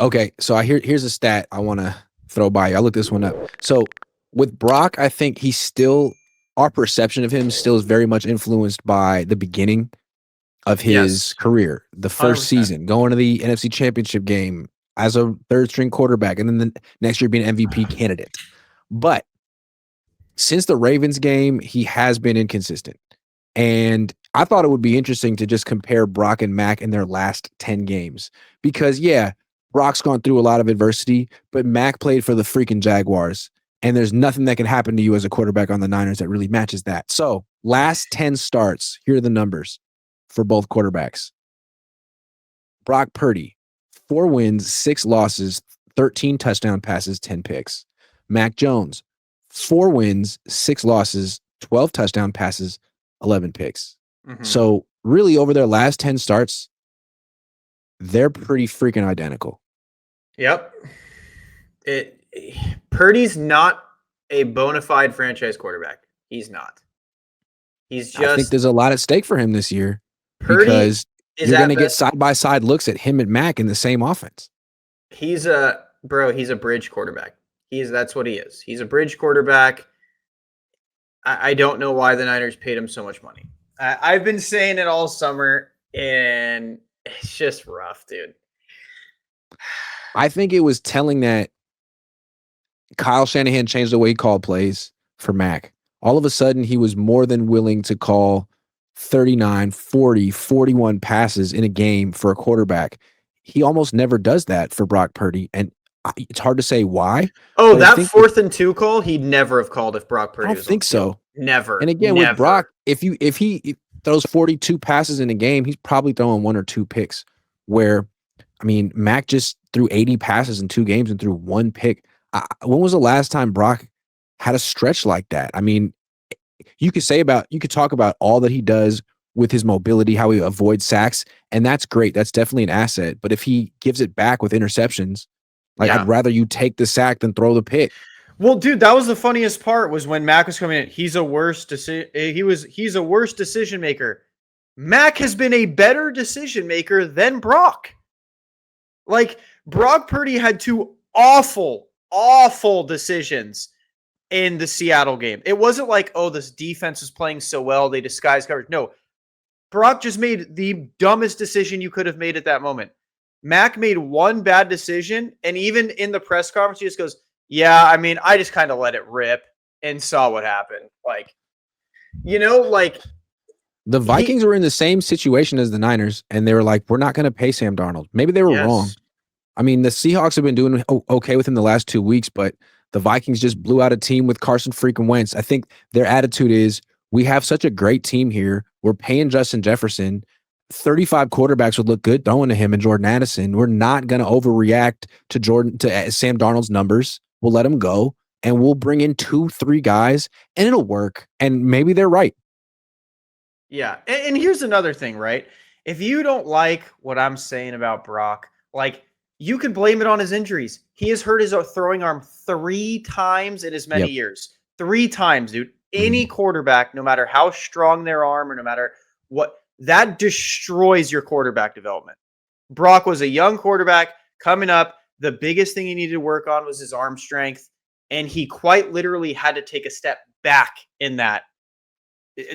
Okay, so here's a stat I want to throw by you. I looked this one up. So with Brock, I think he's still our perception of him still is very much influenced by the beginning of his Yes, career, the first 100%. season, going to the NFC Championship game as a third string quarterback, and then the next year being an MVP candidate. But since the Ravens game, he has been inconsistent. And I thought it would be interesting to just compare Brock and Mac in their last 10 games. Because, yeah, Brock's gone through a lot of adversity, but Mac played for the freaking Jaguars. And there's nothing that can happen to you as a quarterback on the Niners that really matches that. So, last 10 starts, here are the numbers for both quarterbacks. Brock Purdy, 4 wins, 6 losses, 13 touchdown passes, 10 picks. Mac Jones, 4 wins, 6 losses, 12 touchdown passes, 11 picks. Hmm. So, really, over their last 10 starts, they're pretty freaking identical. Yep. It Purdy's not a bona fide franchise quarterback. He's not. He's I think just there's a lot at stake for him this year Purdy because is you're going at to get best. side by side looks at him and Mac in the same offense. He's a bro. He's a bridge quarterback. That's what he is. He's a bridge quarterback. I don't know why the Niners paid him so much money. I've been saying it all summer, and it's just rough, dude. I think it was telling that Kyle Shanahan changed the way he called plays for Mac. All of a sudden, he was more than willing to call 39, 40, 41 passes in a game for a quarterback. He almost never does that for Brock Purdy. And it's hard to say why, Oh, but I that think that, 4th and 2 call, he'd never have called if Brock I Purdy don't was on think the field. so. And Never, again, with Brock, never. if he throws 42 passes in a game, he's probably throwing 1 or 2 picks. Where, I mean, Mac just threw 80 passes in 2 games and threw 1 pick. When was the last time Brock had a stretch like that? I mean, you could talk about all that he does with his mobility, how he avoids sacks, and that's great. That's definitely an asset. But if he gives it back with interceptions, like I'd Yeah. rather you take the sack than throw the pick. Well, dude, that was the funniest part was when Mac was coming in. He's a worse decision maker. Mac has been a better decision maker than Brock. Like Brock Purdy had two awful decisions in the Seattle game. It wasn't like, oh, this defense was playing so well, they disguised coverage. No, Brock just made the dumbest decision you could have made at that moment. Mac made one bad decision, and even in the press conference, he just goes, "Yeah, I mean, I just kind of let it rip and saw what happened." Like, like The he, Vikings were in the same situation as the Niners, and they were like, we're not going to pay Sam Darnold. Maybe they were wrong. yes, I mean, the Seahawks have been doing okay with him the last 2 weeks, but the Vikings just blew out a team with Carson freaking Wentz. I think their attitude is we have such a great team here. We're paying Justin Jefferson. 35 quarterbacks would look good throwing to him and Jordan Addison. We're not going to overreact to Sam Darnold's numbers. We'll let him go and we'll bring in 2, 3 guys and it'll work. And maybe they're right. yeah. And here's another thing, right? If you don't like what I'm saying about Brock, like you can blame it on his injuries. He has hurt his throwing arm 3 times in as many Yep. years. 3 times, dude. Any Mhm. quarterback, no matter how strong their arm or no matter what, that destroys your quarterback development. Brock was a young quarterback coming up. The biggest thing he needed to work on was his arm strength. And he quite literally had to take a step back in that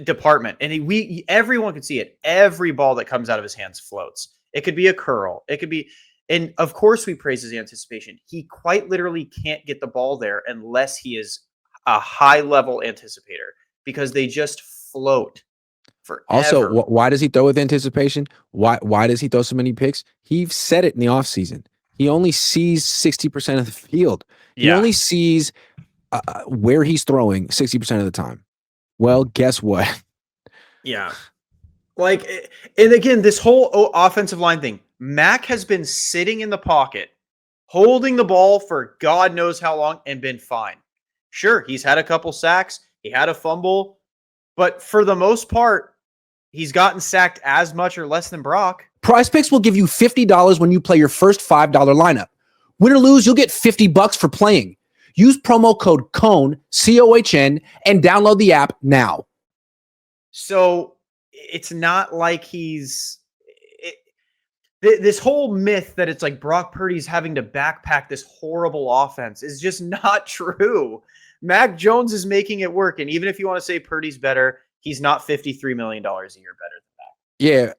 department. And everyone could see it. Every ball that comes out of his hands floats. It could be a curl. It could be, and of course we praise his anticipation. He quite literally can't get the ball there unless he is a high level anticipator because they just float Also, forever. why does he throw with anticipation? Why does he throw so many picks? He said it in the offseason. He only sees 60% of the field. He Yeah. only sees where he's throwing 60% of the time. Well, guess what? Yeah. Like, and again, this whole offensive line thing, Mac has been sitting in the pocket, holding the ball for God knows how long and been fine. Sure, he's had a couple sacks, he had a fumble, but for the most part, he's gotten sacked as much or less than Brock. Prize Picks will give you $50 when you play your first $5 lineup. Win or lose, you'll get $50 for playing. Use promo code COHN, COHN, and download the app now. So it's not like he's. This whole myth that it's like Brock Purdy's having to backpack this horrible offense is just not true. Mac Jones is making it work. And even if you want to say Purdy's better, he's not $53 million a year better. Yeah,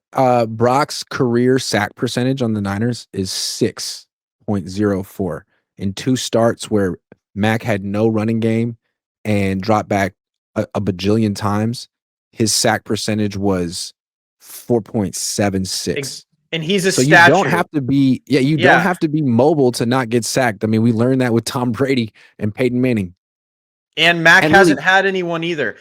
Brock's career sack percentage on the Niners is 6.04 in 2 starts where Mac had no running game and dropped back a bajillion times. His sack percentage was 4.76. And he's a So statue. you don't have to be don't have to be mobile to not get sacked. I mean, we learned that with Tom Brady and Peyton Manning. And Mac hasn't had anyone either.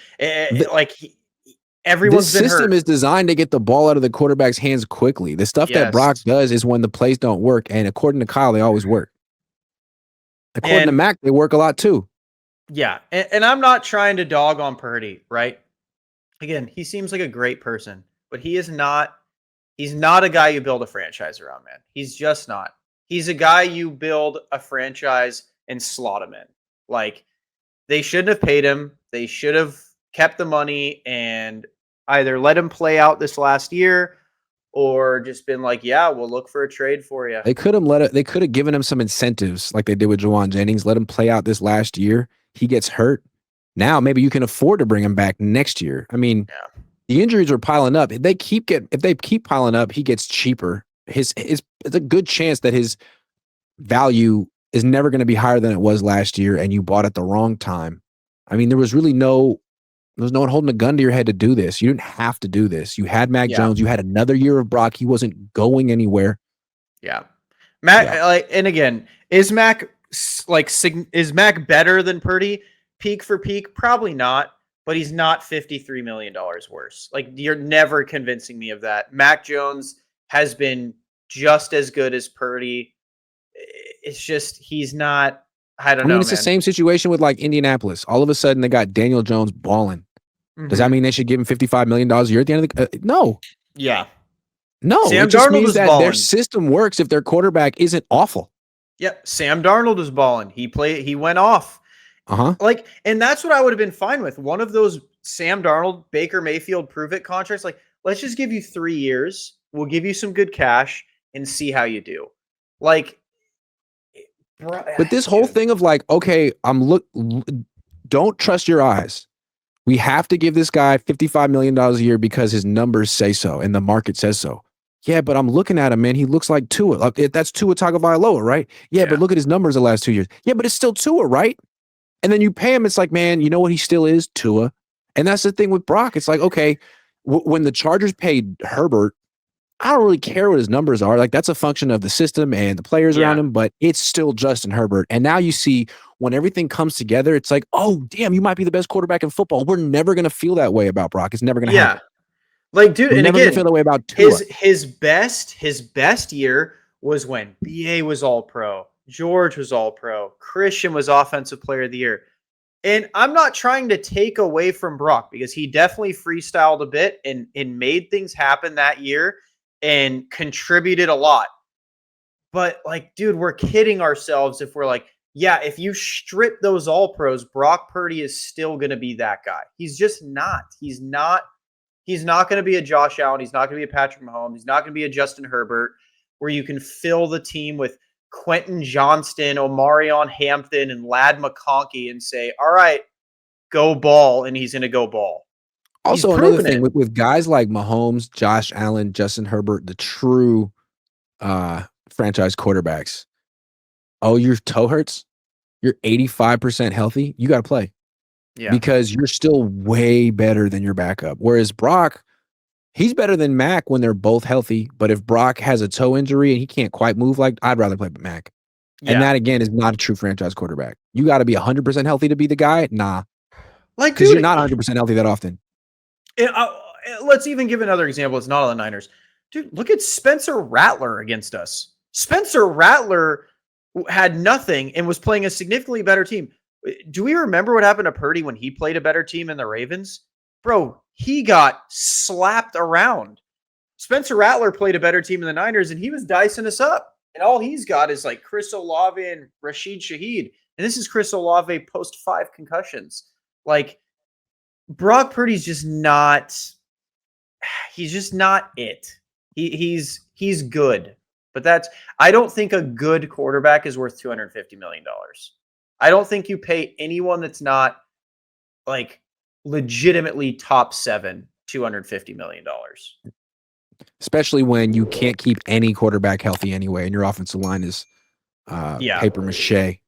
Everyone's been hurt. This system is designed to get the ball out of the quarterback's hands quickly. The stuff that Brock does is when the plays don't work, and according to Kyle, they always work. According to Mac, they work a lot too. Yeah, and I'm not trying to dog on Purdy, right? Again, he seems like a great person, but he's not a guy you build a franchise around, man. He's just not. He's a guy you build a franchise and slot him in. Like, they shouldn't have paid him. They should have kept the money and either let him play out this last year or just been like, yeah, we'll look for a trade for you. They could have given him some incentives like they did with Juwan Jennings. Let him play out this last year. He gets hurt. Now maybe you can afford to bring him back next year. I mean, the injuries are piling up. If they keep piling up, he gets cheaper. It's a good chance that his value is never going to be higher than it was last year, and you bought at the wrong time. I mean, there was no one holding a gun to your head to do this. You didn't have to do this. You had Mac Jones. You had another year of Brock. He wasn't going anywhere. Yeah. Mac, and again, is Mac better than Purdy? Peak for peak? Probably not, but he's not $53 million worse. Like, you're never convincing me of that. Mac Jones has been just as good as Purdy. It's just, he's not, I don't know, it's the same situation with like Indianapolis. All of a sudden, they got Daniel Jones balling. Does that mean they should give him $55 million a year at the end of the no. Yeah. No. Sam it just Darnold means that balling. Their system works if their quarterback isn't awful. Yep. Sam Darnold was balling. He went off. Like, and that's what I would have been fine with. One of those Sam Darnold, Baker Mayfield prove it contracts. Like, let's just give you 3 years. We'll give you some good cash and see how you do. Like, but this whole thing of like, okay, don't trust your eyes. We have to give this guy $55 million a year because his numbers say so and the market says so. Yeah, but I'm looking at him, man. He looks like Tua. That's Tua Tagovailoa, right? Yeah, but look at his numbers the last 2 years. Yeah, but it's still Tua, right? And then you pay him. It's like, man, you know what? He still is Tua. And that's the thing with Brock. It's like, okay, when the Chargers paid Herbert, I don't really care what his numbers are. Like, that's a function of the system and the players around him, but it's still Justin Herbert. And now you see when everything comes together, it's like, oh, damn, you might be the best quarterback in football. We're never going to feel that way about Brock. It's never going to happen. Like, dude, We're and never again, going to feel that way about Tua. His best year was when BA was all pro, George was all pro, Christian was offensive player of the year. And I'm not trying to take away from Brock because he definitely freestyled a bit and made things happen that year and contributed a lot. But like, dude, we're kidding ourselves if we're like, yeah, if you strip those all pros, Brock Purdy is still going to be that guy. He's just not. He's not going to be a Josh Allen. He's not going to be a Patrick Mahomes. He's not going to be a Justin Herbert where you can fill the team with Quentin Johnston, Omarion Hampton, and Lad McConkey and say, all right, go ball, and he's going to go ball. Also, another thing with guys like Mahomes, Josh Allen, Justin Herbert, the true franchise quarterbacks. Oh, your toe hurts? You're 85% healthy? You got to play. Yeah. Because you're still way better than your backup. Whereas Brock, he's better than Mac when they're both healthy. But if Brock has a toe injury and he can't quite move, like, I'd rather play with Mac. Yeah. And that, again, is not a true franchise quarterback. You got to be 100% healthy to be the guy? Nah. Like, because you're not 100% healthy that often. Let's even give another example. It's not on the Niners. Dude, look at Spencer Rattler against us. Spencer Rattler had nothing and was playing a significantly better team. Do we remember what happened to Purdy when he played a better team in the Ravens? Bro, he got slapped around. Spencer Rattler played a better team in the Niners, and he was dicing us up. And all he's got is like Chris Olave and Rashid Shaheed. And this is Chris Olave post 5 concussions. Like, Brock Purdy's just not – he's just not it. He's He's good, but I don't think a good quarterback is worth $250 million. I don't think you pay anyone that's not like legitimately top 7 $250 million. Especially when you can't keep any quarterback healthy anyway, and your offensive line is Yeah. paper mache.